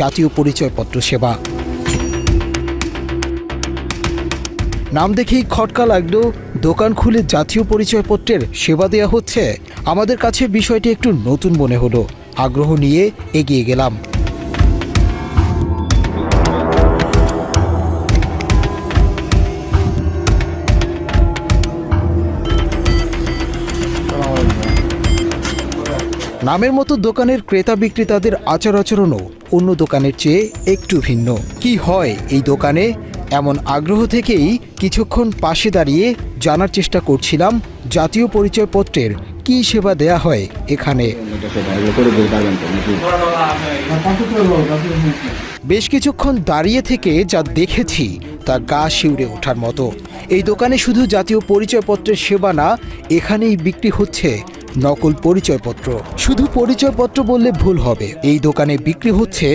জাতীয় পরিচয়পত্র সেবা। নাম দেখেই খটকা লাগলো, দোকান খুলে জাতীয় পরিচয়পত্রের সেবা দেয়া হচ্ছে। আমাদের কাছে বিষয়টি একটু নতুন মনে হলো, আগ্রহ নিয়ে এগিয়ে গেলাম। নামের মতো দোকানের ক্রেতা বিক্রেতাদের আচার আচরণও অন্য দোকানের চেয়ে একটু ভিন্ন। কি হয় এই দোকানে, এমন আগ্রহ থেকেই কিছুক্ষণ পাশে দাঁড়িয়ে জানার চেষ্টা করছিলাম জাতীয় পরিচয়পত্রের কী সেবা দেয়া হয় এখানে। বেশ কিছুক্ষণ দাঁড়িয়ে থেকে যা দেখেছি তা গা শিউরে ওঠার মতো। এই দোকানে শুধু জাতীয় পরিচয়পত্রের সেবা না, এখানেই বিক্রি হচ্ছে নকল পরিচয়পত্র। শুধু পরিচয়পত্র বললে ভুল হবে, এই দোকানে বিক্রি হচ্ছে